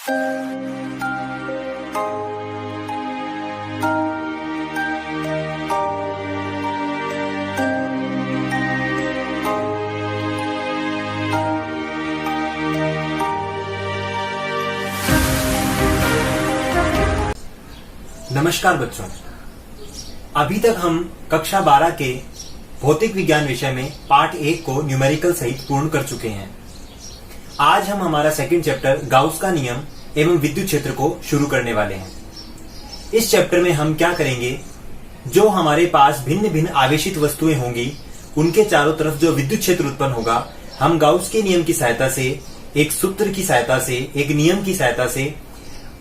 नमस्कार बच्चों, अभी तक हम कक्षा 12 के भौतिक विज्ञान विषय में पार्ट 1 को न्यूमेरिकल सहित पूर्ण कर चुके हैं। आज हम हमारा सेकंड चैप्टर गाउस का नियम एवं विद्युत क्षेत्र को शुरू करने वाले हैं। इस चैप्टर में हम क्या करेंगे, जो हमारे पास भिन्न भिन्न आवेशित वस्तुएं होंगी उनके चारों तरफ जो विद्युत क्षेत्र उत्पन्न होगा, हम गाउस के नियम की सहायता से, एक सूत्र की सहायता से, एक नियम की सहायता से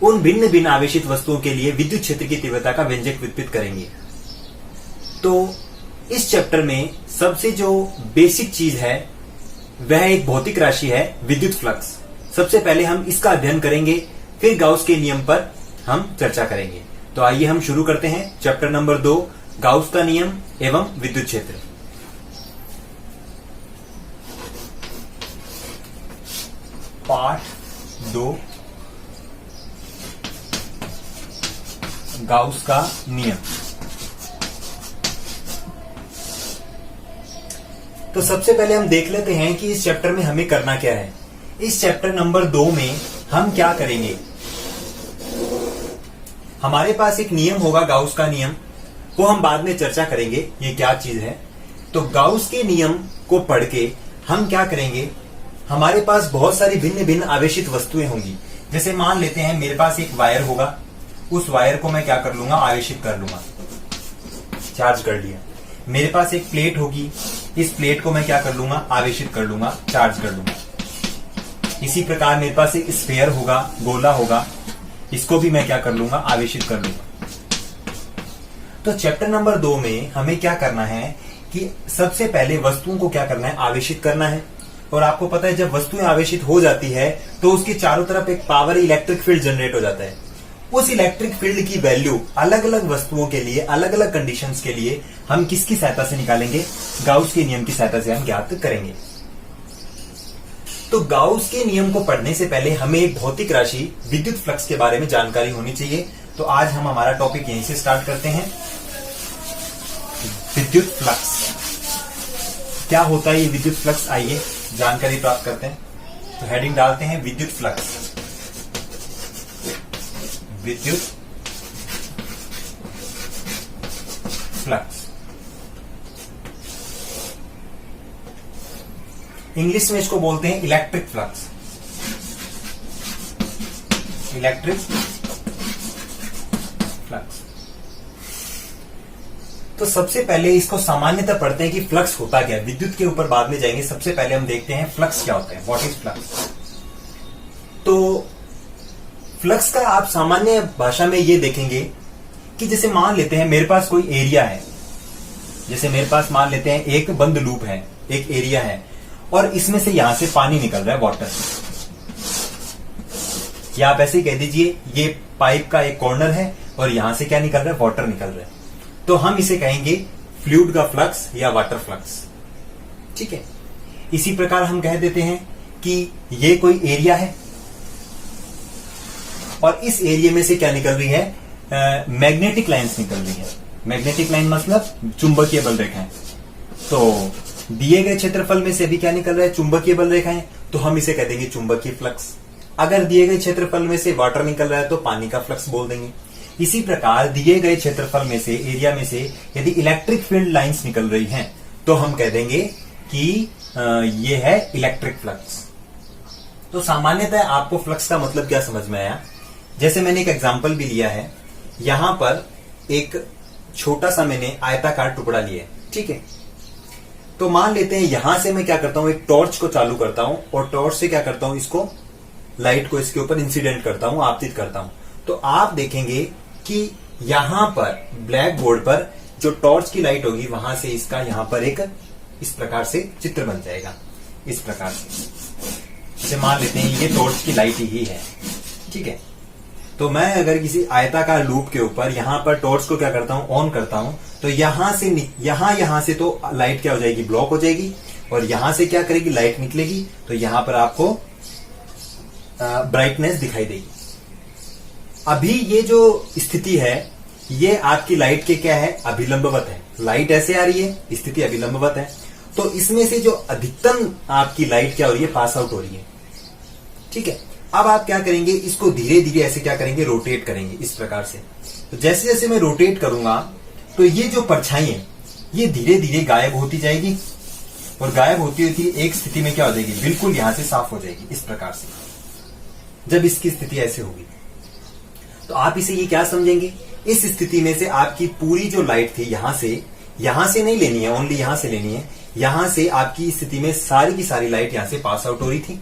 उन भिन्न भिन्न आवेशित वस्तुओं के लिए विद्युत क्षेत्र की तीव्रता का व्यंजक व्युत्पत्ति करेंगे। तो इस चैप्टर में सबसे जो बेसिक चीज है वह एक भौतिक राशि है, विद्युत फ्लक्स। सबसे पहले हम इसका अध्ययन करेंगे, फिर गाउस के नियम पर हम चर्चा करेंगे। तो आइए हम शुरू करते हैं चैप्टर नंबर 2, गाउस का नियम एवं विद्युत क्षेत्र। पार्ट 2, गाउस का नियम। तो सबसे पहले हम देख लेते हैं कि इस चैप्टर में हमें करना क्या है। इस चैप्टर नंबर 2 में हम क्या करेंगे, हमारे पास एक नियम होगा गाउस का नियम, वो हम बाद में चर्चा करेंगे ये क्या चीज है। तो गाउस के नियम को पढ़ के हम क्या करेंगे, हमारे पास बहुत सारी भिन्न भिन्न आवेशित वस्तुएं होंगी। जैसे मान लेते हैं मेरे पास एक वायर होगा, उस वायर को मैं क्या कर लूंगा, आवेशित कर लूंगा, चार्ज कर लिया। मेरे पास एक प्लेट होगी, इस प्लेट को मैं क्या कर लूंगा, आवेशित कर लूंगा, चार्ज कर लूंगा। इसी प्रकार मेरे पास एक स्फीयर होगा, गोला होगा, इसको भी मैं क्या कर लूंगा, आवेशित कर लूंगा। तो चैप्टर नंबर 2 में हमें क्या करना है कि सबसे पहले वस्तुओं को क्या करना है, आवेशित करना है। और आपको पता है जब वस्तुएं आवेशित हो जाती है तो उसके चारों तरफ एक पावर इलेक्ट्रिक फील्ड जनरेट हो जाता है। उस इलेक्ट्रिक फील्ड की वैल्यू अलग अलग वस्तुओं के लिए, अलग अलग कंडीशंस के लिए हम किसकी सहायता से निकालेंगे, गाउस के नियम की सहायता से हम ज्ञात करेंगे। तो गाउस के नियम को पढ़ने से पहले हमें एक भौतिक राशि विद्युत फ्लक्स के बारे में जानकारी होनी चाहिए। तो आज हम हमारा टॉपिक यहीं से स्टार्ट करते हैं। विद्युत फ्लक्स क्या होता है, ये विद्युत फ्लक्स, आइए जानकारी प्राप्त करते हैं। तो हेडिंग डालते हैं विद्युत फ्लक्स। विद्युत फ्लक्स इंग्लिश में इसको बोलते हैं इलेक्ट्रिक फ्लक्स। Electric flux. तो सबसे पहले इसको सामान्यतः पढ़ते हैं कि फ्लक्स होता क्या है। विद्युत के ऊपर बाद में जाएंगे, सबसे पहले हम देखते हैं फ्लक्स क्या होता है, व्हाट इज फ्लक्स। तो फ्लक्स का आप सामान्य भाषा में ये देखेंगे कि जैसे मान लेते हैं मेरे पास कोई एरिया है, जैसे मेरे पास मान लेते हैं एक बंद लूप है, एक एरिया है, और इसमें से यहां से पानी निकल रहा है, वाटर। या आप ऐसे ही कह दीजिए ये पाइप का एक कॉर्नर है और यहां से क्या निकल रहा है, वाटर निकल रहा है। तो हम इसे कहेंगे फ्लूइड का फ्लक्स या वाटर फ्लक्स, ठीक है। इसी प्रकार हम कह देते हैं कि ये कोई एरिया है और इस एरिया में से क्या निकल रही है, मैग्नेटिक लाइंस निकल रही है। मैग्नेटिक लाइन मतलब चुंबकीय बल रेखाएं। तो दिए गए क्षेत्रफल में से भी क्या निकल रहा है, चुंबकीय बल रेखाएं, तो हम इसे कह देंगे चुंबकीय फ्लक्स। अगर दिए गए क्षेत्रफल में से वाटर निकल रहा है तो पानी का फ्लक्स बोल देंगे। इसी प्रकार दिए गए क्षेत्रफल में से, एरिया में से यदि इलेक्ट्रिक फील्ड लाइंस निकल रही हैं तो हम कह देंगे कि ये है इलेक्ट्रिक फ्लक्स। तो सामान्यतः आपको फ्लक्स का मतलब क्या समझ में आया। जैसे मैंने एक एग्जांपल भी लिया है, यहां पर एक छोटा सा मैंने आयताकार टुकड़ा लिया है, ठीक है। तो मान लेते हैं यहां से मैं क्या करता हूं, एक टॉर्च को चालू करता हूं और टॉर्च से क्या करता हूं, इसको लाइट को इसके ऊपर इंसिडेंट करता हूं, आपतित करता हूं। तो आप देखेंगे कि यहां पर ब्लैक बोर्ड पर जो टॉर्च की लाइट होगी वहां से इसका यहां पर एक इस प्रकार से चित्र बन जाएगा, इस प्रकार से। जैसे मान लेते हैं ये टॉर्च की लाइट ही है, ठीक है। तो मैं अगर किसी आयताकार लूप के ऊपर यहां पर टॉर्च को क्या करता हूं, ऑन करता हूं, तो यहां से तो लाइट क्या हो जाएगी, ब्लॉक हो जाएगी, और यहां से क्या करेगी, लाइट निकलेगी। तो यहां पर आपको ब्राइटनेस दिखाई देगी। अभी ये जो स्थिति है ये आपकी लाइट के क्या है, अभिलंबवत है। लाइट ऐसे आ रही है, स्थिति अभिलंबवत है, तो इसमें से जो अधिकतम आपकी लाइट क्या हो रही है, पास आउट हो रही है। ठीक है, अब आप क्या करेंगे, इसको धीरे धीरे ऐसे क्या करेंगे, रोटेट करेंगे इस प्रकार से। तो जैसे जैसे मैं रोटेट करूंगा तो ये जो परछाई है ये धीरे धीरे गायब होती जाएगी, और गायब होती होती एक स्थिति में क्या हो जाएगी, बिल्कुल यहां से साफ हो जाएगी इस प्रकार से। जब इसकी स्थिति ऐसे होगी तो आप इसे ये क्या समझेंगे, इस स्थिति में से आपकी पूरी जो लाइट थी यहां से नहीं लेनी है, ओनली यहां से लेनी है। यहां से आपकी स्थिति में सारी की सारी लाइट यहां से पास आउट हो रही थी।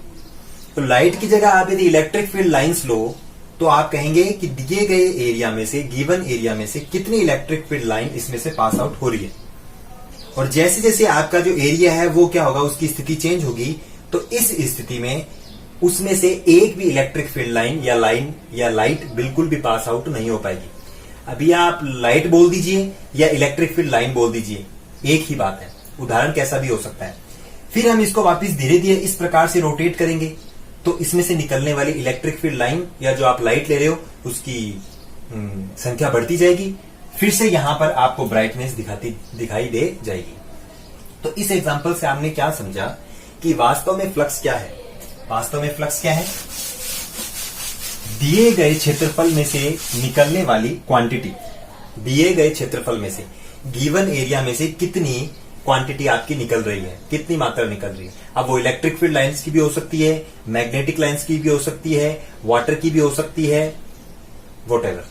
तो लाइट की जगह आप यदि इलेक्ट्रिक फील्ड लाइंस लो तो आप कहेंगे कि दिए गए एरिया में से, गिवन एरिया में से कितनी इलेक्ट्रिक फील्ड लाइन इसमें से पास आउट हो रही है। और जैसे जैसे आपका जो एरिया है वो क्या होगा, उसकी स्थिति चेंज होगी, तो इस स्थिति में उसमें से एक भी इलेक्ट्रिक फील्ड लाइन या लाइट बिल्कुल भी पास आउट नहीं हो पाएगी। अभी आप लाइट बोल दीजिए या इलेक्ट्रिक फील्ड लाइन बोल दीजिए, एक ही बात है, उदाहरण कैसा भी हो सकता है। फिर हम इसको वापस धीरे धीरे इस प्रकार से रोटेट करेंगे, तो इसमें से निकलने वाली इलेक्ट्रिक फील्ड लाइन या जो आप लाइट ले रहे हो उसकी संख्या बढ़ती जाएगी। फिर से यहां पर आपको ब्राइटनेस दिखाई दे जाएगी। तो इस एग्जांपल से हमने क्या समझा कि वास्तव में फ्लक्स क्या है। वास्तव में फ्लक्स क्या है, दिए गए क्षेत्रफल में से निकलने वाली क्वांटिटी, दिए गए क्षेत्रफल में से, गिवन एरिया में से कितनी क्वांटिटी आपकी निकल रही है, कितनी मात्रा निकल रही है। अब वो इलेक्ट्रिक फील्ड लाइंस की भी हो सकती है, मैग्नेटिक लाइंस की भी हो सकती है, वाटर की भी हो सकती है, व्हाटएवर।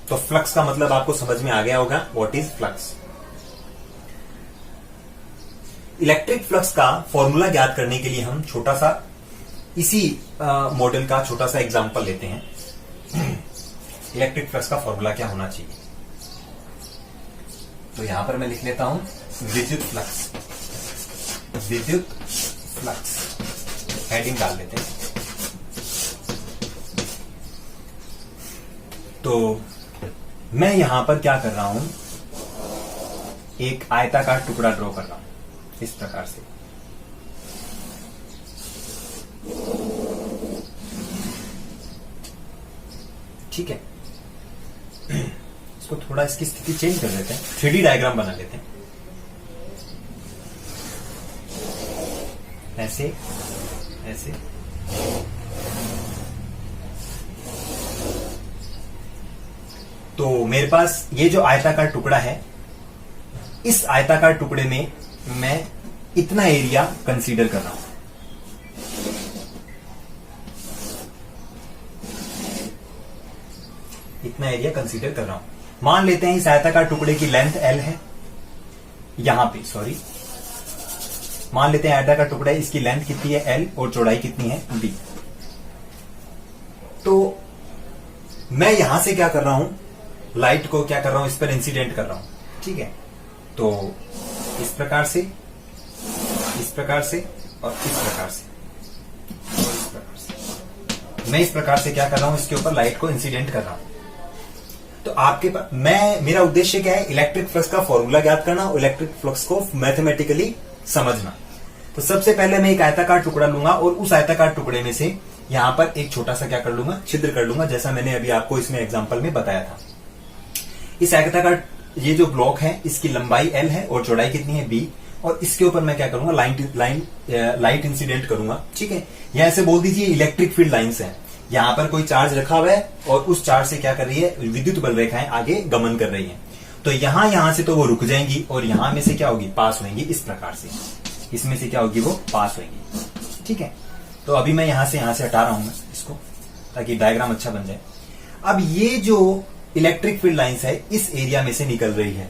तो फ्लक्स का मतलब आपको समझ में आ गया होगा, what is flux. Electric flux का फॉर्मूला ज्ञात करने के लिए हम छोटा सा इसी मॉडल का छोटा सा एग्जांपल लेते हैं। इलेक्ट्रिक फ्लक्स का फॉर्मूला क्या होना चाहिए, तो यहां पर मैं लिख लेता हूं विद्युत फ्लक्स। विद्युत फ्लक्स हेडिंग डाल देते हैं। तो मैं यहां पर क्या कर रहा हूं, एक आयताकार टुकड़ा ड्रॉ कर रहा हूं इस प्रकार से। ठीक है, इसको थोड़ा इसकी स्थिति चेंज कर देते हैं, 3D डायग्राम बना लेते हैं। ऐसे ऐसे तो मेरे पास ये जो आयताकार टुकड़ा है, इस आयताकार टुकड़े में मैं इतना एरिया कंसीडर कर रहा हूं। इतना एरिया कंसीडर कर रहा हूं। मान लेते हैं इस आयताकार टुकड़े की लेंथ L है, यहां पे सॉरी, मान लेते हैं आयताकार टुकड़ा है, इसकी लेंथ कितनी है L और चौड़ाई कितनी है D। तो मैं यहां से क्या कर रहा हूं, लाइट को क्या कर रहा हूं, इस पर इंसिडेंट कर रहा हूं। ठीक है, तो इस प्रकार से, इस प्रकार से और इस प्रकार से और इस प्रकार से, मैं इस प्रकार से क्या कर रहा हूं, इसके ऊपर लाइट को इंसिडेंट कर रहा हूं। तो आपके पास, मेरा उद्देश्य क्या है, इलेक्ट्रिक फ्लक्स का फॉर्मूला ज्ञात करना और इलेक्ट्रिक फ्लक्स को मैथमेटिकली समझना। तो सबसे पहले मैं एक आयताकार टुकड़ा लूंगा और उस आयताकार टुकड़े में से यहां पर एक छोटा सा क्या कर लूंगा, छिद्र कर लूंगा, जैसा मैंने अभी आपको इसमें एग्जांपल में बताया था। इस आयताकार ये जो ब्लॉक है इसकी लंबाई L है और चौड़ाई कितनी है B, और इसके ऊपर मैं क्या करूंगा, लाइट इंसिडेंट करूंगा। ठीक है, या ऐसे बोल दीजिए इलेक्ट्रिक फील्ड लाइंस है, यहां पर कोई चार्ज रखा हुआ है और उस चार्ज से क्या कर रही है, विद्युत बल रेखाएं आगे गमन कर रही हैं। तो यहां से तो वो रुक जाएंगी और यहां में से क्या होगी, पास होंगी इस प्रकार से, इसमें से क्या होगी, वो पास होंगी। ठीक है, तो अभी मैं यहां से हटा रहा हूं मैं इसको, ताकि डायग्राम अच्छा बन जाए। अब ये जो इलेक्ट्रिक फील्ड लाइंस है इस एरिया में से निकल रही है,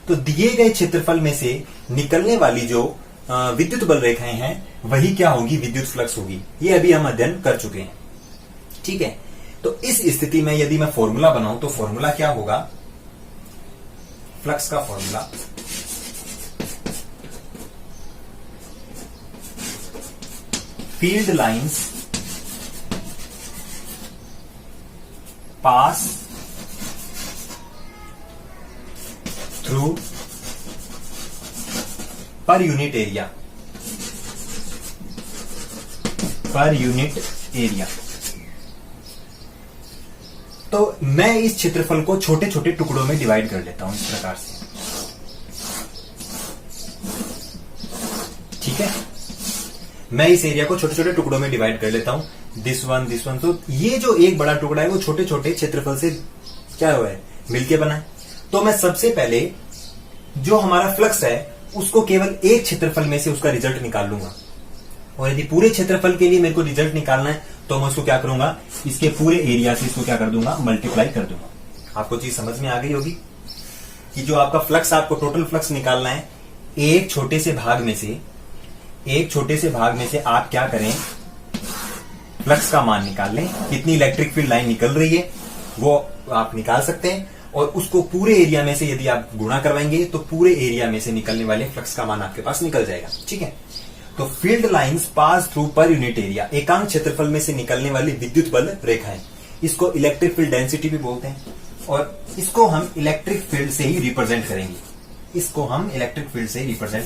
तो दिए गए क्षेत्रफल में से निकलने वाली जो विद्युत बल रेखाएं हैं वही क्या होगी, विद्युत फ्लक्स होगी। ये अभी हम अध्ययन कर चुके हैं। ठीक है, तो इस स्थिति में यदि मैं फॉर्मूला बनाऊं तो फॉर्मूला क्या होगा, फ्लक्स का formula field lines pass through per unit area, पर यूनिट एरिया। तो मैं इस क्षेत्रफल को छोटे छोटे टुकड़ों में डिवाइड कर लेता हूं इस प्रकार से, ठीक है। मैं इस एरिया को छोटे छोटे टुकड़ों में डिवाइड कर लेता हूं, दिस वन। तो ये जो एक बड़ा टुकड़ा है वो छोटे छोटे क्षेत्रफल से क्या हुआ है, मिलके बना है। तो मैं सबसे पहले जो हमारा फ्लक्स है उसको केवल एक क्षेत्रफल में से उसका रिजल्ट निकाल लूंगा, और यदि पूरे क्षेत्रफल के लिए मेरे को रिजल्ट निकालना है तो मैं उसको क्या करूंगा, इसके पूरे एरिया से इसको क्या कर दूंगा, मल्टीप्लाई कर दूंगा। आपको चीज समझ में आ गई होगी कि जो आपका फ्लक्स, आपको टोटल फ्लक्स निकालना है, एक छोटे से भाग में से आप क्या करें, फ्लक्स का मान निकाल लें, कितनी इलेक्ट्रिक फील्ड लाइन निकल रही है वो आप निकाल सकते हैं, और उसको पूरे एरिया में से यदि आप गुणा करवाएंगे तो पूरे एरिया में से निकलने वाले फ्लक्स का मान आपके पास निकल जाएगा, ठीक है। तो field lines pass through per unit area, एकांक क्षेत्रफल में से निकलने वाली विद्युत बल रेखाएं, इसको इलेक्ट्रिक फील्ड डेंसिटी भी बोलते हैं, और इसको हम इलेक्ट्रिक फील्ड से ही रिप्रेजेंट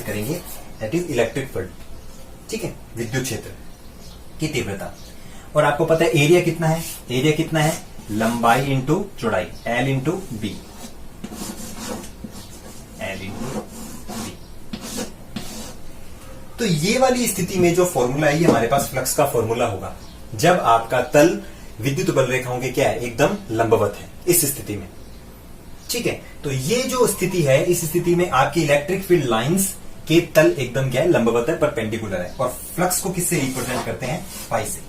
करेंगे, दैट इज इलेक्ट्रिक फील्ड, ठीक है, विद्युत क्षेत्र की तीव्रता। और आपको पता है एरिया कितना है, लंबाई इंटू चौड़ाई, L इंटू बी। तो ये वाली स्थिति में जो फॉर्मूला है, ये हमारे पास फ्लक्स का फॉर्मूला होगा जब आपका तल विद्युत बल रेखाओं के क्या है, एकदम लंबवत है, इस स्थिति में, ठीक है। तो ये जो स्थिति है, इस स्थिति में आपकी इलेक्ट्रिक फील्ड लाइंस के तल एकदम क्या है, लंबवत है, परपेंडिकुलर है, और फ्लक्स को किससे रिप्रेजेंट करते हैं, फाई से।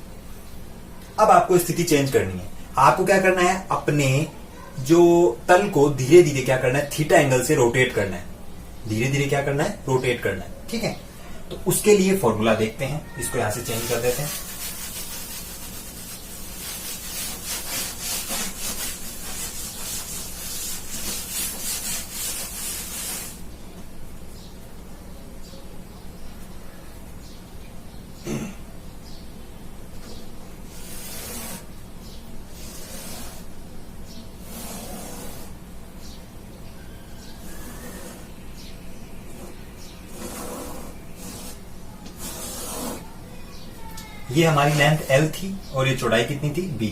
अब आपको स्थिति चेंज करनी है, आपको क्या करना है, अपने जो तल को धीरे धीरे क्या करना है, थीटा एंगल से रोटेट करना है, रोटेट करना है, ठीक है। तो उसके लिए फॉर्मूला देखते हैं, इसको यहां से चेंज कर देते हैं। ये हमारी लेंथ L थी और ये चौड़ाई कितनी थी, B,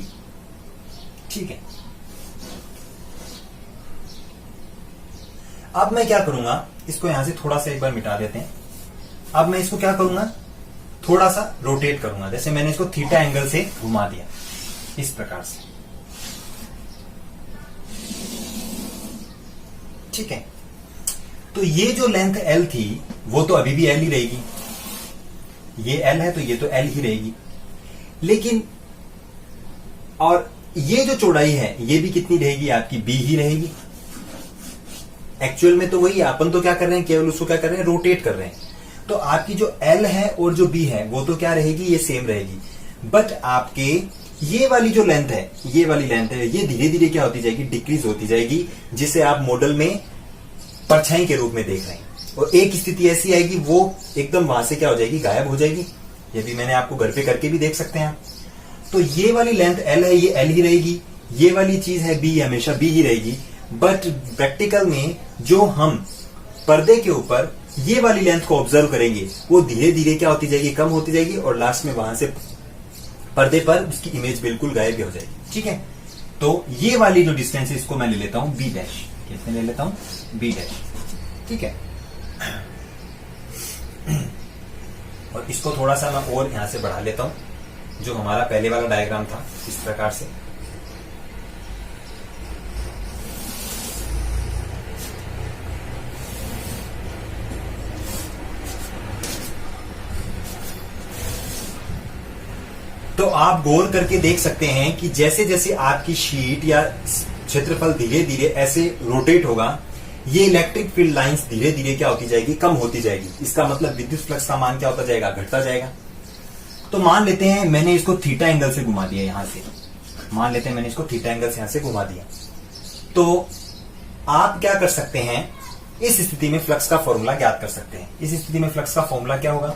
ठीक है। अब मैं क्या करूंगा, इसको यहां से थोड़ा सा एक बार मिटा देते हैं। अब मैं इसको क्या करूंगा, थोड़ा सा रोटेट करूंगा, जैसे मैंने इसको थीटा एंगल से घुमा दिया, इस प्रकार से, ठीक है। तो ये जो लेंथ L थी वो तो अभी भी L ही रहेगी, ये L है तो ये तो L ही रहेगी, लेकिन और ये जो चौड़ाई है ये भी कितनी रहेगी, आपकी B ही रहेगी। एक्चुअल में तो वही, अपन तो क्या कर रहे हैं, केवल उसको क्या कर रहे हैं, रोटेट कर रहे हैं। तो आपकी जो L है और जो B है वो तो क्या रहेगी, ये सेम रहेगी, बट आपके ये वाली जो लेंथ है, ये धीरे धीरे क्या होती जाएगी, डिक्रीज होती जाएगी, जिसे आप मॉडल में परछाई के रूप में देख रहे हैं। और एक स्थिति ऐसी आएगी वो एकदम वहां से क्या हो जाएगी, गायब हो जाएगी। यदि मैंने आपको घर पे करके भी देख सकते हैं। तो ये वाली लेंथ L है, ये L ही रहेगी, ये वाली चीज है B, हमेशा B ही रहेगी। बट प्रैक्टिकल में जो हम पर्दे के ऊपर ये वाली लेंथ को ऑब्जर्व करेंगे वो धीरे धीरे क्या होती जाएगी, कम होती जाएगी, और लास्ट में वहां से पर्दे पर उसकी इमेज बिल्कुल गायब भी हो जाएगी, ठीक है। तो ये वाली जो डिस्टेंस है इसको मैं ले लेता हूं B डैश, कितने ले लेता हूं, B डैश, ठीक है। और इसको थोड़ा सा मैं और यहां से बढ़ा लेता हूं, जो हमारा पहले वाला डायग्राम था, इस प्रकार से। तो आप गौर करके देख सकते हैं कि जैसे जैसे आपकी शीट या क्षेत्रफल धीरे धीरे ऐसे रोटेट होगा, ये इलेक्ट्रिक फील्ड लाइंस धीरे धीरे क्या होती जाएगी, कम होती जाएगी। इसका मतलब विद्युत फ्लक्स का मान क्या होता जाएगा, घटता जाएगा। तो मान लेते हैं मैंने इसको थीटा एंगल से घुमा दिया, यहां से मान लेते हैं मैंने इसको थीटा एंगल से यहां से घुमा दिया। तो आप क्या कर सकते हैं, इस स्थिति में फ्लक्स का फॉर्मूला ज्ञात कर सकते हैं। इस स्थिति में फ्लक्स का फॉर्मूला क्या होगा,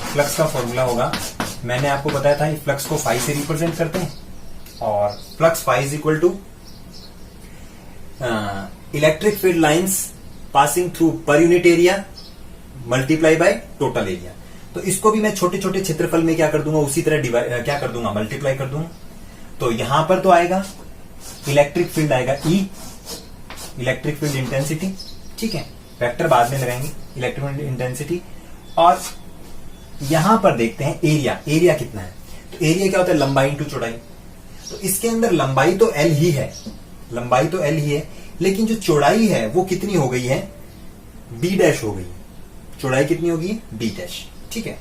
फ्लक्स का फॉर्मूला होगा, मैंने आपको बताया था, फ्लक्स को फाई से रिप्रेजेंट करते हैं, और flux phi is equal to electric field lines passing through per unit area multiply by total area. तो इसको भी मैं छोटे छोटे क्षेत्रफल में क्या कर दूंगा, उसी तरह क्या कर दूंगा, मल्टीप्लाई कर दूंगा। तो यहां पर तो आएगा इलेक्ट्रिक फील्ड आएगा E, इलेक्ट्रिक फील्ड इंटेंसिटी, ठीक है, वेक्टर बाद में लगाएंगे, इलेक्ट्रिक फील्ड इंटेंसिटी। और यहां पर देखते हैं एरिया, एरिया कितना है। तो एरिया क्या होता है, लंबाई इंटू चौड़ाई। तो इसके अंदर लंबाई तो L ही है, लंबाई तो L ही है, लेकिन जो चौड़ाई है वो कितनी हो गई है, B डैश हो गई। चौड़ाई कितनी होगी, B डैश, ठीक है।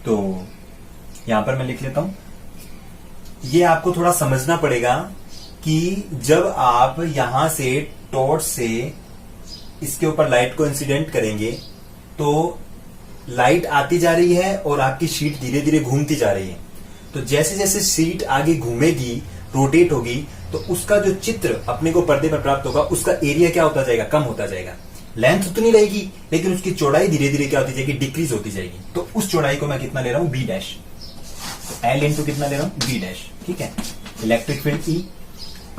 तो यहां पर मैं लिख लेता हूं, ये आपको थोड़ा समझना पड़ेगा कि जब आप यहां से टॉर्च से इसके ऊपर लाइट को इंसिडेंट करेंगे तो लाइट आती जा रही है और आपकी शीट धीरे धीरे घूमती जा रही है। तो जैसे जैसे शीट आगे घूमेगी, रोटेट होगी, तो उसका जो चित्र अपने को पर्दे पर प्राप्त होगा, उसका एरिया क्या होता जाएगा, कम होता जाएगा। लेंथ उतनी रहेगी लेकिन उसकी चौड़ाई धीरे धीरे क्या होती जाएगी, डिक्रीज होती जाएगी। तो उस चौड़ाई को मैं कितना ले रहा हूं, B डैश। L इंटू कितना ले रहा हूं, B डैश, ठीक है। इलेक्ट्रिक फील्ड E,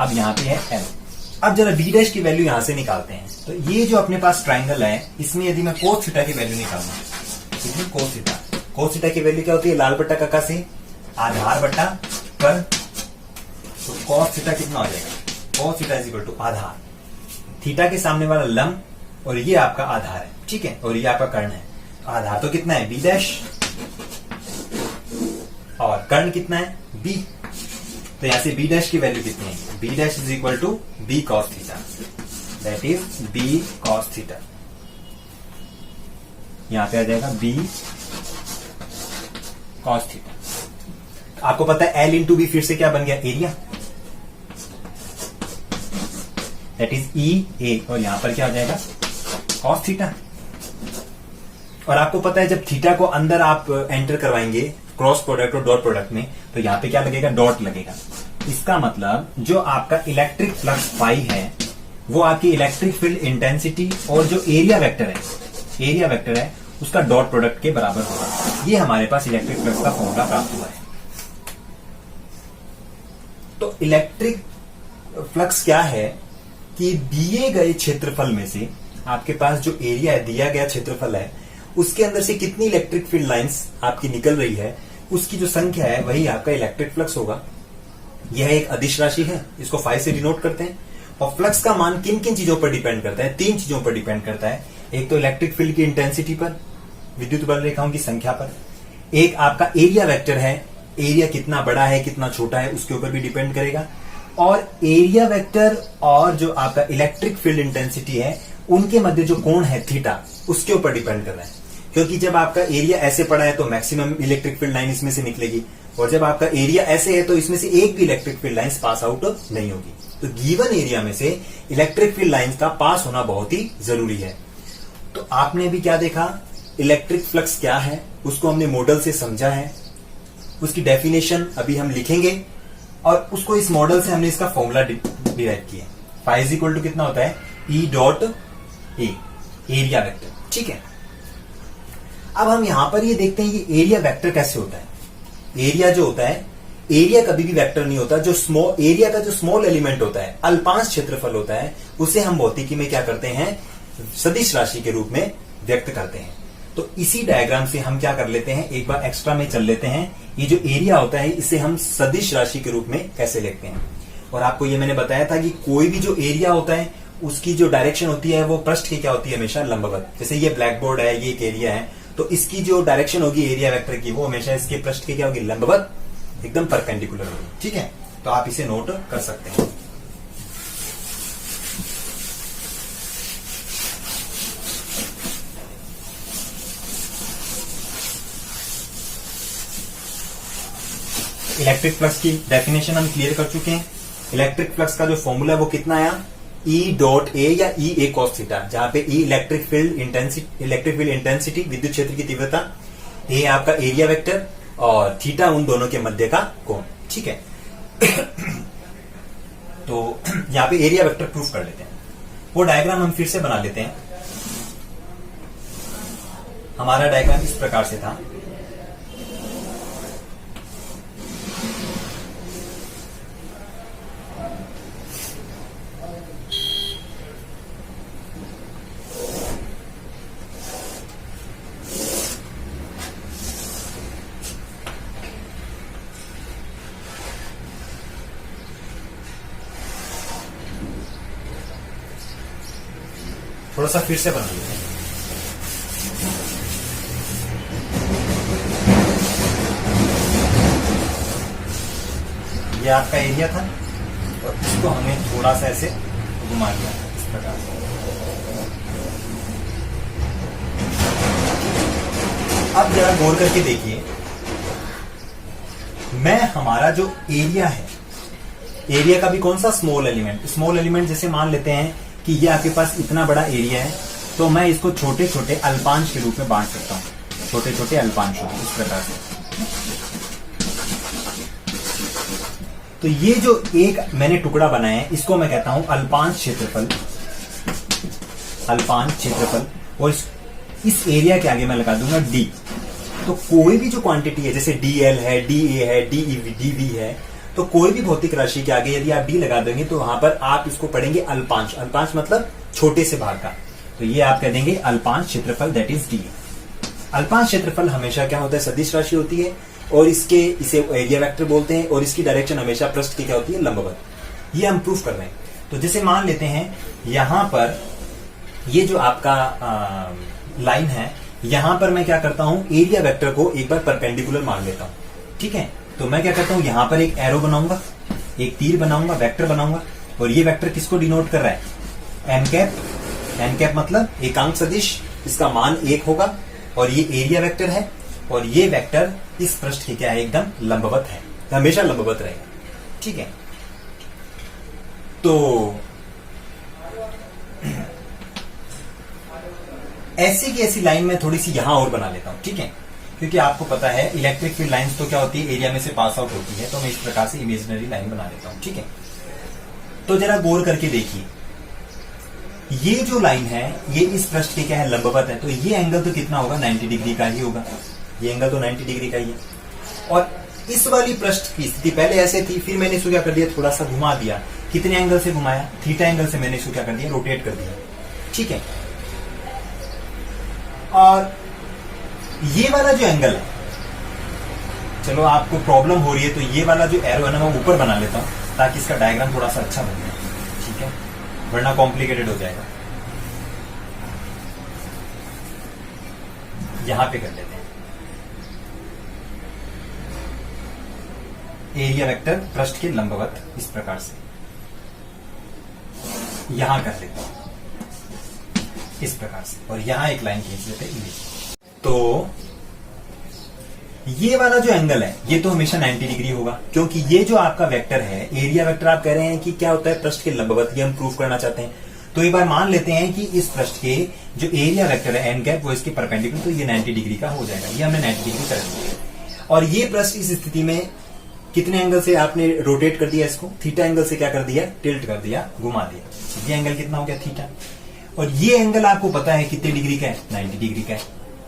अब यहां पे है L। अब जरा B डैश की वैल्यू यहां से निकालते हैं। तो ये जो अपने पास ट्राइंगल है, इसमें यदि मैं कोस थीटा की वैल्यू निकालना, इसमें कोस थीटा, कोस थीटा की वैल्यू क्या होती है, लाल बट्टा काका से आधार बट्टा पर। तो कॉस थीटा कितना हो जाएगा, cos theta is equal to आधार, थीटा के सामने वाला लंब और ये आपका आधार है, ठीक है, और ये आपका कर्ण है। तो आधार तो कितना है, B डैश, और कर्ण कितना है, B। तो यहां से B डैश की वैल्यू कितनी है, B dash is equal to B cos theta, that is B cos theta. यहां पे आ जाएगा B cos थीटा। आपको पता है L इंटू B फिर से क्या बन गया, एरिया, दैट इज EA, और यहां पर क्या हो जाएगा, cos थीटा। और आपको पता है जब थीटा को अंदर आप एंटर करवाएंगे क्रॉस प्रोडक्ट और डॉट प्रोडक्ट में, तो यहां पे क्या लगेगा, डॉट लगेगा। इसका मतलब जो आपका इलेक्ट्रिक फ्लक्स फाई है वो आपकी इलेक्ट्रिक फील्ड इंटेंसिटी और जो एरिया वेक्टर है, एरिया वेक्टर है उसका डॉट प्रोडक्ट के बराबर होगा। ये हमारे पास इलेक्ट्रिक फ्लक्स का फॉर्मूला प्राप्त हुआ है। तो इलेक्ट्रिक फ्लक्स क्या है कि दिए गए क्षेत्रफल में से आपके पास जो एरिया है, दिया गया क्षेत्रफल है, उसके अंदर से कितनी इलेक्ट्रिक फील्ड लाइंस आपकी निकल रही है, उसकी जो संख्या है वही आपका इलेक्ट्रिक फ्लक्स होगा। यह एक अदिश राशि है, इसको फाई से डिनोट करते हैं। और फ्लक्स का मान किन किन चीजों पर डिपेंड करता है, 3 चीजों पर डिपेंड करता है। एक तो इलेक्ट्रिक फील्ड की इंटेंसिटी पर, विद्युत बल रेखाओं की संख्या पर, एक आपका एरिया वेक्टर है, एरिया कितना बड़ा है कितना छोटा है उसके ऊपर भी डिपेंड करेगा, और एरिया वेक्टर और जो आपका इलेक्ट्रिक फील्ड इंटेंसिटी है उनके मध्य जो कोण है थीटा, उसके ऊपर डिपेंड कर रहा है। क्योंकि जब आपका एरिया ऐसे पड़ा है तो मैक्सिमम इलेक्ट्रिक फील्ड लाइन इसमें से निकलेगी, और जब आपका एरिया ऐसे है तो इसमें से एक भी electric field lines pass out नहीं होगी। तो गिवन एरिया में से इलेक्ट्रिक फील्ड लाइंस का पास होना बहुत ही जरूरी है। तो आपने भी क्या देखा, इलेक्ट्रिक फ्लक्स क्या है उसको हमने मॉडल से समझा है, उसकी डेफिनेशन अभी हम लिखेंगे, और उसको इस मॉडल से हमने इसका फॉर्मूला डिराइव किया। फाई इज इक्वल टू कितना होता है, E dot A, area vector, ठीक है। अब हम यहां पर ये देखते हैं ये एरिया वेक्टर कैसे होता है। एरिया जो होता है, एरिया कभी भी वेक्टर नहीं होता। जो स्मॉल एरिया का जो स्मॉल एलिमेंट होता है, अल्पांश क्षेत्रफल होता है, उसे हम भौतिकी में क्या करते हैं, सदिश राशि के रूप में व्यक्त करते हैं। तो इसी डायग्राम से हम क्या कर लेते हैं, एक बार एक्स्ट्रा में चल लेते हैं। ये जो एरिया होता है इसे हम सदिश राशि के रूप में कैसे लिखते हैं। और आपको ये मैंने बताया था कि कोई भी जो एरिया होता है उसकी जो डायरेक्शन होती है वो पृष्ठ की क्या होती है, हमेशा लंबवत। जैसे ये ब्लैक बोर्ड है, ये एक एरिया है, तो इसकी जो डायरेक्शन होगी एरिया वेक्टर की वो हमेशा इसके पृष्ठ की क्या होगी, लंबवत, एकदम परपेंडिकुलर होगी, ठीक है। तो आप इसे नोट कर सकते हैं। इलेक्ट्रिक फ्लक्स की डेफिनेशन हम क्लियर कर चुके हैं। इलेक्ट्रिक फ्लक्स का जो फॉर्मूला है वो कितना आया, E डॉट ए या EA cos थीटा, जहां पे E इलेक्ट्रिक फील्ड इंटेंसिटी, विद्युत क्षेत्र की तीव्रता, A आपका एरिया वेक्टर और थीटा उन दोनों के मध्य का कोण, ठीक है। तो यहां पे एरिया वेक्टर प्रूफ कर लेते हैं। वो डायग्राम हम फिर से बना लेते हैं। हमारा डायग्राम इस प्रकार से था। थोड़ा सा फिर से बना लेते हैं। ये आपका एरिया था और इसको हमें थोड़ा सा ऐसे घुमा दिया इस प्रकार से। अब जरा गौर करके देखिए, मैं हमारा जो एरिया है, एरिया का भी कौन सा स्मॉल एलिमेंट जैसे मान लेते हैं कि ये आपके पास इतना बड़ा एरिया है, तो मैं इसको छोटे छोटे अल्पांश के रूप में बांट सकता हूं, छोटे छोटे अल्पांशों इस प्रकार से। तो ये जो एक मैंने टुकड़ा बनाया है इसको मैं कहता हूं अल्पांश क्षेत्रफल। और इस एरिया के आगे मैं लगा दूंगा डी। तो कोई भी जो क्वांटिटी है, जैसे डीएल है, डीए है, डीवी है, तो कोई भी भौतिक राशि के आगे यदि आप डी लगा देंगे तो वहां पर आप इसको पढ़ेंगे अल्पांश। अल्पांश मतलब छोटे से भाग का, तो ये आप कह देंगे अल्पांश क्षेत्रफल, दैट इज डी। अल्पांश क्षेत्रफल हमेशा क्या होता है, सदिश राशि होती है और इसे एरिया वेक्टर बोलते हैं और इसकी डायरेक्शन हमेशा पृष्ठ की क्या होती है, लंबवत। ये हम प्रूफ कर रहे हैं। तो जैसे मान लेते हैं यहां पर ये जो आपका लाइन है, यहां पर मैं क्या करता हूं, एरिया वेक्टर को एक बार परपेंडिकुलर मान लेता हूं। ठीक है, तो मैं क्या करता हूं, यहां पर एक एरो बनाऊंगा, एक तीर बनाऊंगा, वेक्टर बनाऊंगा, और ये वेक्टर किसको डिनोट कर रहा है, एन कैप। एन कैप मतलब एकांक सदिश, इसका मान 1 होगा और ये एरिया वेक्टर है और ये वेक्टर इस पृष्ठ के क्या है, एकदम लंबवत है, हमेशा लंबवत रहेगा। ठीक है, तो ऐसी की ऐसी लाइन में थोड़ी सी यहां और बना लेता हूं। ठीक है, क्योंकि आपको पता है इलेक्ट्रिक फील्ड लाइंस तो क्या होती है, एरिया में से पास आउट होती है, तो मैं इस प्रकार से इमेजिनरी लाइन बना लेता हूं। ठीक है, तो जरा गौर करके देखिए, ये जो लाइन है ये इस पृष्ठ के क्या है, लंबवत है, तो ये एंगल तो कितना होगा, 90 डिग्री का ही होगा। ये एंगल तो 90 डिग्री का ही है। और इस वाली पृष्ठ की स्थिति पहले ऐसे थी, फिर मैंने इसको क्या कर दिया, थोड़ा सा घुमा दिया। कितने एंगल से घुमाया, थीटा एंगल से मैंने इसको क्या कर दिया, रोटेट कर दिया। ठीक है, और ये वाला जो एंगल है, चलो आपको प्रॉब्लम हो रही है तो ये वाला जो एरो है ना मैं ऊपर बना लेता हूं ताकि इसका डायग्राम थोड़ा सा अच्छा बन जाए। ठीक है, वरना कॉम्प्लिकेटेड हो जाएगा। यहां पे कर लेते हैं, एरिया वेक्टर पृष्ठ के लंबवत इस प्रकार से यहां कर लेते हैं इस प्रकार से, और यहां एक लाइन खींच लेते हैं इमेज। तो ये वाला जो एंगल है ये तो हमेशा 90 डिग्री होगा, क्योंकि ये जो आपका वेक्टर है, एरिया वेक्टर आप कह रहे हैं कि क्या होता है, पृष्ठ के लंबवत, ये हम प्रूफ करना चाहते हैं। तो एक बार मान लेते हैं कि इस पृष्ठ के जो एरिया वेक्टर है एन कैप वो इसके परपेंडिकुलर, तो ये 90 डिग्री का हो जाएगा। ये हमने 90 डिग्री कर दिया, और ये पृष्ठ इस स्थिति में कितने एंगल से आपने रोटेट कर दिया, इसको थीटा एंगल से क्या कर दिया, टिल्ट कर दिया, घुमा दिया। ये एंगल कितना हो गया, थीटा। और ये एंगल आपको पता है कितने डिग्री का है, 90 डिग्री का है।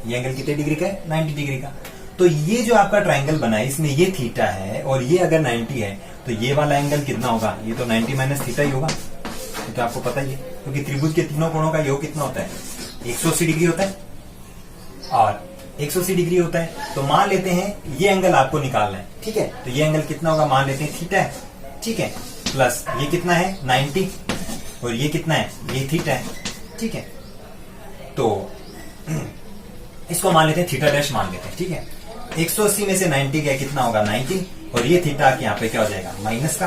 ये एंगल कितने डिग्री का है, 90 डिग्री का। तो ये जो आपका ट्राइंगल बना है इसमें ये थीटा है और ये अगर 90 है तो ये वाला एंगल कितना होगा, ये तो 90 माइनस थीटा ही होगा। ये तो आपको पता ही है, क्योंकि त्रिभुज के तीनों कोणों का योग कितना होता है, 180 डिग्री होता है और 180 डिग्री होता है। तो मान लेते हैं ये एंगल आपको निकालना है। ठीक है, तो ये एंगल कितना होगा, मान लेते हैं थीटा है। ठीक है, प्लस ये कितना है, 90, और ये कितना है, ये थीटा है। ठीक है, तो इसको मान लेते हैं थीटा डैश मान लेते हैं। ठीक है, 180 में से 90 गया, कितना होगा, 90, और ये थीटा के यहाँ पे क्या हो जाएगा, माइनस का,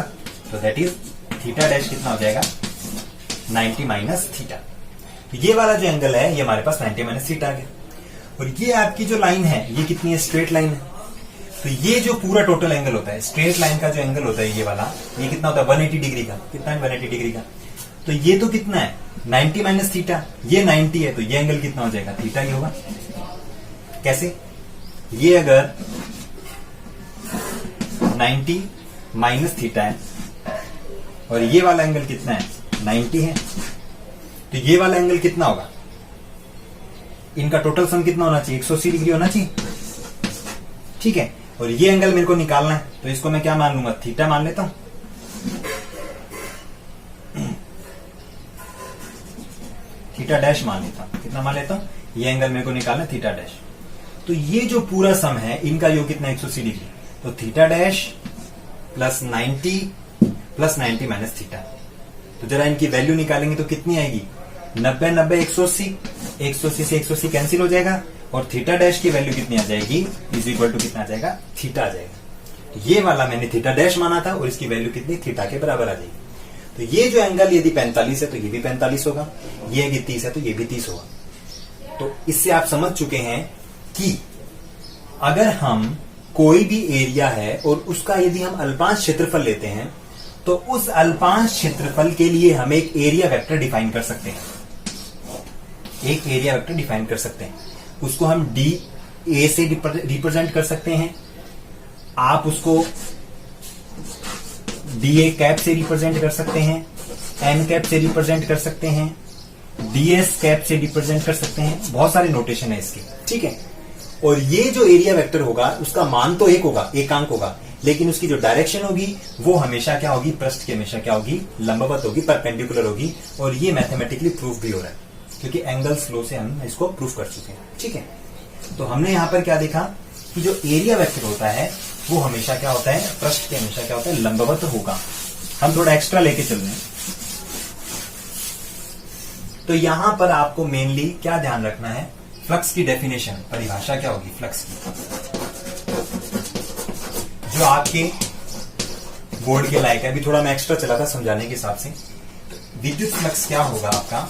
तो दैट इज थीटा डैश कितना हो जाएगा, 90 माइनस थीटा। तो ये वाला जो एंगल है ये हमारे पास 90 माइनस थीटा आ गया। और ये आपकी जो लाइन है ये कितनी है, स्ट्रेट लाइन है। तो ये जो पूरा टोटल एंगल होता है, स्ट्रेट लाइन का जो एंगल होता है ये वाला, ये कितना होता है, 180 डिग्री का। कितना है, 180 डिग्री का। तो ये तो कितना है, 90 माइनस थीटा, ये 90 है, तो ये एंगल कितना हो जाएगा, थीटा ही होगा। कैसे, ये अगर 90 माइनस थीटा है और ये वाला एंगल कितना है, 90 है, तो ये वाला एंगल कितना होगा, इनका टोटल सम कितना होना चाहिए, 180 डिग्री होना चाहिए। ठीक है, और ये एंगल मेरे को निकालना है, तो इसको मैं क्या मान लूंगा, थीटा मान लेता हूं। थीटा डैश मान लेता हूं, कितना मान लेता हूं, ये एंगल मेरे को निकालना है, थीटा डैश। तो ये जो पूरा सम है इनका योग कितना, 180 डिग्री। तो theta dash plus 90 minus theta. तो जरा इनकी वैल्यू निकालेंगे तो कितनी आएगी, 90 90 180, 180 से 180 कैंसिल हो जाएगा और थीटा डैश की वैल्यू कितनी आ जाएगी, इज इक्वल टू कितना आ जाएगा, थीटा आ जाएगा। ये वाला मैंने थीटा डैश माना था और इसकी वैल्यू कितनी, थीटा के बराबर आ जाएगी। तो ये जो एंगल यदि 45 है तो ये भी 45 होगा, ये यदि 30 है तो ये भी 30 होगा। तो इससे आप समझ चुके हैं कि अगर हम कोई भी एरिया है और उसका यदि हम अल्पांश क्षेत्रफल लेते हैं तो उस अल्पांश क्षेत्रफल के लिए हम एक एरिया वेक्टर डिफाइन कर सकते हैं, एक एरिया वेक्टर डिफाइन कर सकते हैं। उसको हम डी ए से रिप्रेजेंट कर सकते हैं, आप उसको डी ए कैप से रिप्रेजेंट कर सकते हैं, एन कैप से रिप्रेजेंट कर सकते हैं, डीएस कैप से रिप्रेजेंट कर सकते हैं। बहुत सारे नोटेशन है इसके, ठीक है। और ये जो एरिया वेक्टर होगा उसका मान तो एक होगा, एकांक होगा, लेकिन उसकी जो डायरेक्शन होगी वो हमेशा क्या होगी, पृष्ठ की हमेशा क्या होगी, लंबवत होगी, परपेंडिकुलर होगी। और ये मैथमेटिकली प्रूफ भी हो रहा है क्योंकि एंगल्स लॉ से हम इसको प्रूफ कर चुके हैं, ठीक है। तो हमने यहां पर क्या देखा कि जो एरिया वेक्टर होता है वो हमेशा क्या होता है, पृष्ठ के हमेशा क्या होता है, लंबवत होगा। हम थोड़ा एक्स्ट्रा लेके चल रहे हैं। तो यहां पर आपको मेनली क्या ध्यान रखना है, फ्लक्स की डेफिनेशन, परिभाषा क्या होगी फ्लक्स की, जो आपके बोर्ड के लायक है। अभी थोड़ा मैं एक्स्ट्रा चला था समझाने के हिसाब से। विद्युत फ्लक्स क्या होगा आपका,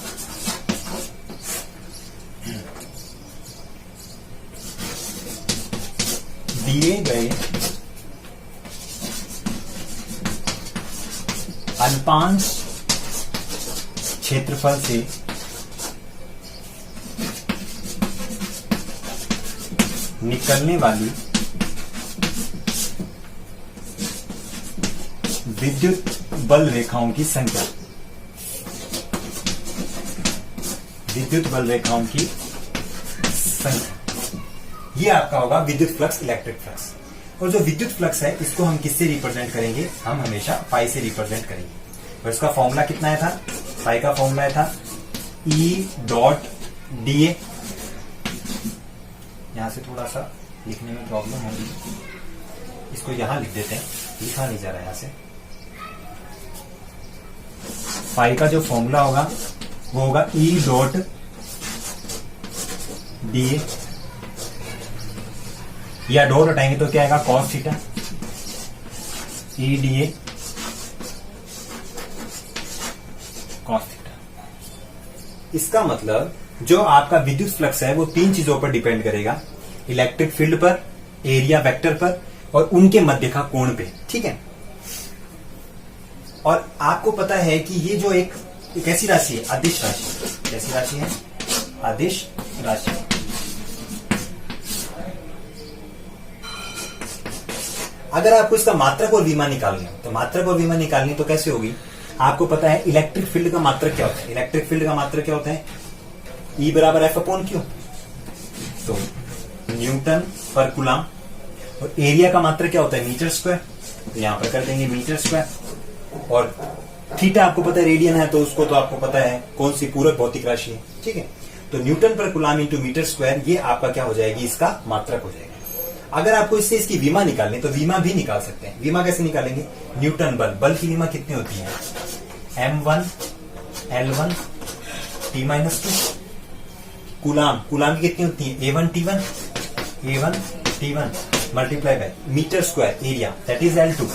दिए गए अल्पांश क्षेत्रफल से निकलने वाली विद्युत बल रेखाओं की संख्या, विद्युत बल रेखाओं की संख्या, ये आपका होगा विद्युत फ्लक्स, इलेक्ट्रिक फ्लक्स। और जो विद्युत फ्लक्स है इसको हम किससे रिप्रेजेंट करेंगे, हम हमेशा फाई से रिप्रेजेंट करेंगे। और इसका फॉर्मूला कितना आया था, फाई का फॉर्मूला आया था ई डॉट डी ए। यहां से थोड़ा सा लिखने में प्रॉब्लम होगी, इसको यहां लिख देते हैं, लिखा नहीं जा रहा है यहां से। फाई का जो फॉर्मूला होगा वो होगा ई डॉट डी ए, या डॉट हटाएंगे तो क्या आएगा, कॉस थीटा, ई डी ए कॉस थीटा। इसका मतलब जो आपका विद्युत फ्लक्स है वो तीन चीजों पर डिपेंड करेगा, इलेक्ट्रिक फील्ड पर, एरिया वेक्टर पर और उनके मध्य का कोण पे, ठीक है। और आपको पता है कि ये जो एक कैसी राशि है, अदिश राशि, कैसी राशि है, अदिश राशि। अगर आपको इसका मात्रक और विमा निकालनी हो तो मात्रक और विमा निकालनी तो कैसे होगी, आपको पता है इलेक्ट्रिक फील्ड का मात्रक क्या होता है, इलेक्ट्रिक फील्ड का मात्रक क्या होता है, E बराबर एफ अपॉन क्यू, तो न्यूटन पर कूलम। और एरिया का मात्रक क्या होता है, मीटर स्क्वायर, तो यहां पर कर देंगे मीटर स्क्वायर। और थीटा आपको पता है रेडियन है, तो उसको तो आपको पता है कौन सी पूरक भौतिक राशि है, ठीक है। तो न्यूटन पर कूलम इंटू मीटर स्क्वायर, ये आपका क्या हो जाएगी, इसका मात्रक हो जाएगा। अगर आपको इससे इसकी विमा निकालनी तो विमा भी निकाल सकते हैं। विमा कैसे निकालेंगे, न्यूटन बल, बल की विमा कितनी होती है, M1 L1 T-2। Coulomb, coulomb की कितनी होती है, A1 T1 multiply by metre square area, that is L2।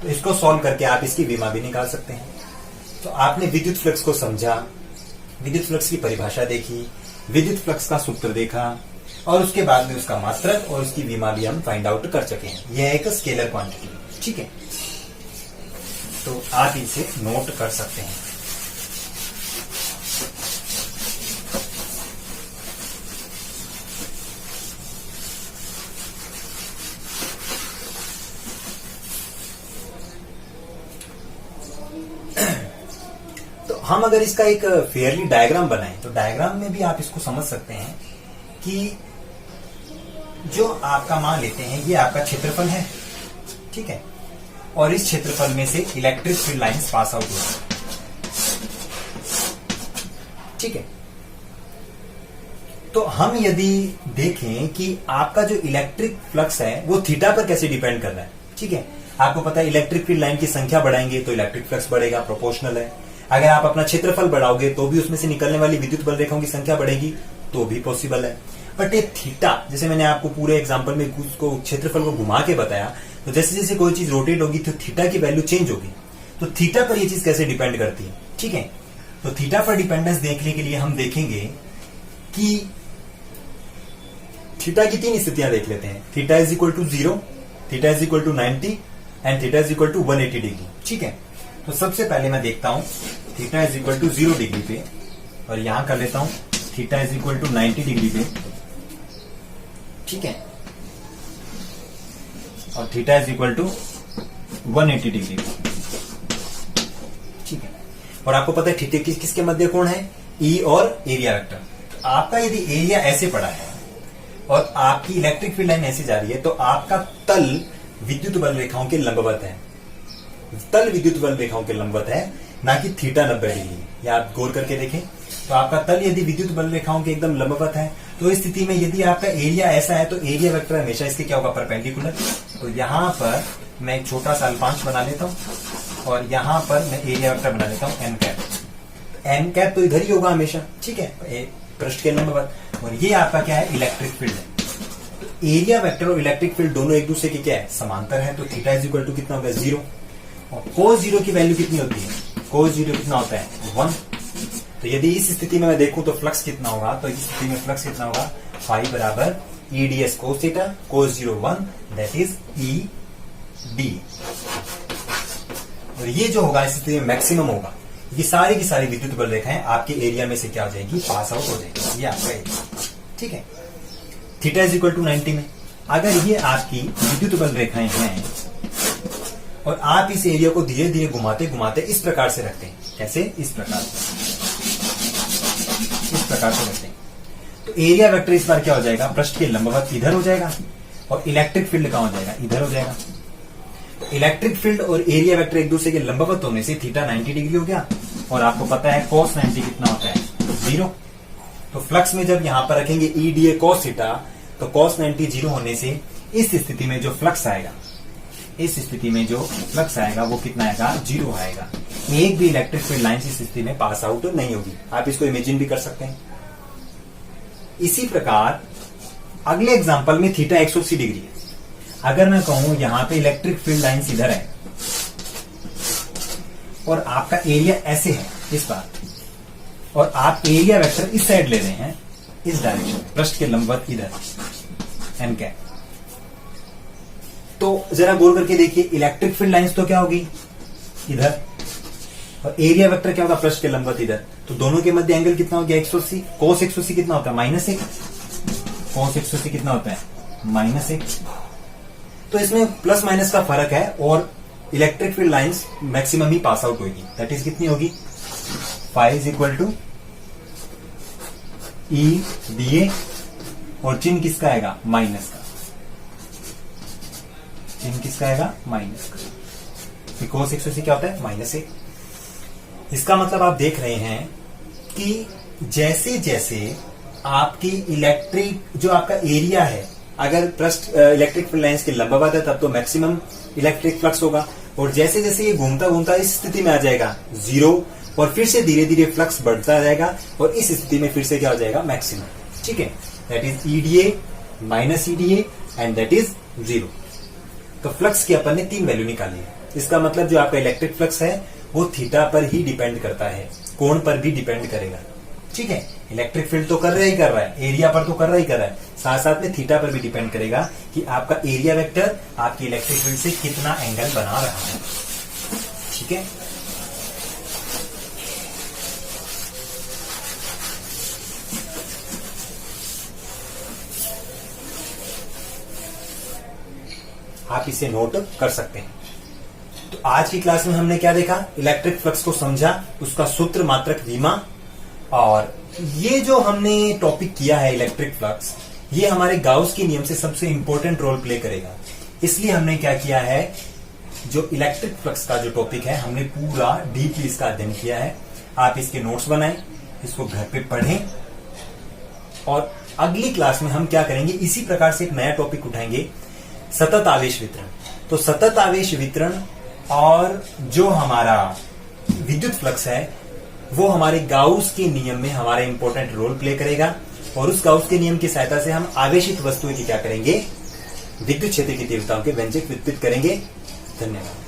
तो इसको सॉल्व करके आप इसकी विमा भी निकाल सकते हैं। तो आपने विद्युत फ्लक्स को समझा, विद्युत फ्लक्स की परिभाषा देखी, विद्युत फ्लक्स का सूत्र देखा और उसके बाद में उसका मात्रक और उसकी विमा भी हम फाइंड आउट कर सके हैं। यह एक स्केलर क्वांटिटी, ठीक है। तो आप इसे नोट कर सकते हैं। तो हम अगर इसका एक फेयरली डायग्राम बनाएं तो डायग्राम में भी आप इसको समझ सकते हैं कि जो आपका मान लेते हैं ये आपका क्षेत्रफल है, ठीक है। और इस क्षेत्रफल में से electric field lines pass out होती है, ठीक है। तो हम यदि देखें कि आपका जो इलेक्ट्रिक फ्लक्स है वो थीटा पर कैसे डिपेंड कर रहा है, ठीक है। आपको पता है इलेक्ट्रिक फील्ड लाइन की संख्या बढ़ाएंगे तो इलेक्ट्रिक फ्लक्स बढ़ेगा, प्रोपोर्शनल है। अगर आप अपना क्षेत्रफल बढ़ाओगे तो भी उसमें से निकलने वाली विद्युत बल रेखाओं की संख्या बढ़ेगी, तो भी पॉसिबल है। बट ये थीटा, जैसे मैंने आपको पूरे एग्जांपल में उसको क्षेत्रफल को घुमा के बताया, तो जैसे जैसे कोई चीज रोटेट होगी तो थीटा की वैल्यू चेंज होगी। तो थीटा पर ये चीज कैसे डिपेंड करती है, ठीक है। तो थीटा पर डिपेंडेंस देखने के लिए हम देखेंगे कि थीटा की 3 स्थितियां देख लेते हैं। Theta is equal to 0, theta is equal to 90 and theta is equal to 180 degree, ठीक है। तो सबसे पहले मैं देखता हूं theta is equal to 0 degree पे, और यहां कर लेता हूं theta is equal to 90 degree पे, ठीक है, और theta is equal to 180 degree पे, ठीक है। और आपको पता है थीटा किसके मध्य कोण है, ई और एरिया वेक्टर। तो आपका यदि एरिया ऐसे पड़ा है और आपकी इलेक्ट्रिक फील्ड लाइन ऐसे जा रही है, तो आपका तल विद्युत बल रेखाओं के लंबवत है। तल विद्युत बल रेखाओं के लंबवत है, ना कि थीटा 90 डिग्री। या आप गौर करके देखें तो आपका तल यदि विद्युत बल रेखाओं के एकदम लंबवत है, तो इस स्थिति में यदि आपका एरिया ऐसा है तो एरिया वेक्टर हमेशा इसके क्या होगा, परपेंडिकुलर। तो यहां पर मैं एक छोटा सा अल्पांश बना लेता हूं और यहां पर मैं एरिया वेक्टर बना लेता हूं एन कैप। एन कैप तो इधर ही होगा हमेशा, ठीक है, पृष्ठ के लंबवत। और ये आपका क्या है, इलेक्ट्रिक फील्ड है। तो एरिया वेक्टर और इलेक्ट्रिक फील्ड दोनों एक दूसरे के क्या है, समांतर है। तो थीटा इज इक्वल टू कितना होगा, 0। और कोस 0 की वैल्यू कितनी होती है, कोस 0 कितना होता है, 1। तो यदि इस स्थिति में मैं देखूं तो फ्लक्स कितना होगा, तो इस स्थिति में फ्लक्स कितना होगा, फाई बराबर E D S cos theta, cos 0 1, that is E D. और ये जो होगा इस स्थिति में मैक्सिमम होगा। ये सारी की सारी विद्युत बल रेखाएं आपके एरिया में से क्या हो जाएगी, पास आउट हो जाएगी। ये आपका एरिया, ठीक है। थीटा इज इक्वल टू 90 में अगर ये आपकी विद्युत बल रेखाएं हैं और आप इस एरिया को धीरे धीरे घुमाते घुमाते इस प्रकार से रखते हैं, कैसे, इस प्रकार से रखते हैं, तो एरिया वेक्टर इस बार क्या हो जाएगा, पृष्ठ के लंबवत इधर हो जाएगा और इलेक्ट्रिक फील्ड कहां हो जाएगा, इधर हो जाएगा। तो इलेक्ट्रिक फील्ड और एरिया वेक्टर एक दूसरे के लंबवत होने से थीटा 90 डिग्री हो गया। और आपको पता है cos 90 कितना होता है, 0। तो फ्लक्स में जब यहां पर रखेंगे ई डी ए कॉस थीटा, तो cos 90 0 होने से इस स्थिति में जो फ्लक्स आएगा, वो कितना आएगा, 0 आएगा। एक भी इलेक्ट्रिक फील्ड लाइन इस स्थिति में पास आउट नहीं होगी। आप इसको इमेजिन भी कर सकते हैं। इसी प्रकार अगले एग्जांपल में थीटा 180 डिग्री है। अगर मैं कहूं यहां पे इलेक्ट्रिक फील्ड लाइन इधर है और आपका एरिया ऐसे है इस बार, और आप एरिया वेक्टर इस साइड ले रहे हैं, इस डायरेक्शन, पृष्ठ के लंबवत इधर एन कैप। तो जरा गौर करके देखिए, इलेक्ट्रिक फील्ड लाइंस तो क्या होगी, इधर, और एरिया वेक्टर क्या होगा, पृष्ठ के लंबवत इधर। तो दोनों के मध्य एंगल कितना हो गया, 180। cos 180 कितना होता है, -1। cos 180 कितना होता है, -1। तो इसमें प्लस माइनस का फर्क है और इलेक्ट्रिक फील्ड लाइंस मैक्सिमम ही पास आउट होगी। दैट इज कितनी होगी, phi is equal to E D A, और चिन्ह किसका आएगा, माइनस का। चिन्ह किसका आएगा, माइनस का। cos 180 क्या होता है, -1। इसका मतलब आप देख रहे हैं कि जैसे जैसे आपकी इलेक्ट्रिक जो आपका एरिया है, अगर पृष्ठ इलेक्ट्रिक फील्ड लाइंस के लंबवत है तब तो मैक्सिमम इलेक्ट्रिक फ्लक्स होगा, और जैसे जैसे ये घूमता घूमता इस स्थिति में आ जाएगा 0, और फिर से धीरे धीरे फ्लक्स बढ़ता जाएगा और इस स्थिति में फिर से क्या हो जाएगा, मैक्सिमम, ठीक है। That is EDA minus EDA and that is 0। तो फ्लक्स की अपन ने 3 वैल्यू निकाली है। इसका मतलब जो आपका इलेक्ट्रिक फ्लक्स है वो थीटा पर ही डिपेंड करता है, कोण पर भी डिपेंड करेगा, ठीक है। इलेक्ट्रिक फील्ड तो कर रहा है, एरिया पर तो कर रहा है, साथ साथ में थीटा पर भी डिपेंड करेगा कि आपका एरिया वेक्टर आपकी इलेक्ट्रिक फील्ड से कितना एंगल बना रहा है, ठीक है। आप इसे नोट कर सकते हैं। तो आज की क्लास में हमने क्या देखा, इलेक्ट्रिक फ्लक्स को समझा, उसका सूत्र मात्रक वीमा, और ये जो हमने टॉपिक किया है इलेक्ट्रिक फ्लक्स, ये हमारे गाउस के नियम से सबसे इंपॉर्टेंट रोल प्ले करेगा। इसलिए हमने क्या किया है, जो इलेक्ट्रिक फ्लक्स का जो टॉपिक है हमने पूरा डीपली इसका अध्ययन किया है। आप इसके नोट्स बनाएं, इसको घर पे पढ़ें, और अगली क्लास में हम क्या करेंगे, इसी प्रकार से एक नया टॉपिक उठाएंगे, सतत आवेश वितरण। तो सतत आवेश वितरण और जो हमारा विद्युत फ्लक्स है वो हमारे गाउस के नियम में हमारा इंपॉर्टेंट रोल प्ले करेगा, और उस गाउस के नियम की सहायता से हम आवेशित वस्तुएं की क्या करेंगे, विद्युत क्षेत्र की तीव्रताओं के व्यंजक व्युत्पन्न करेंगे। धन्यवाद।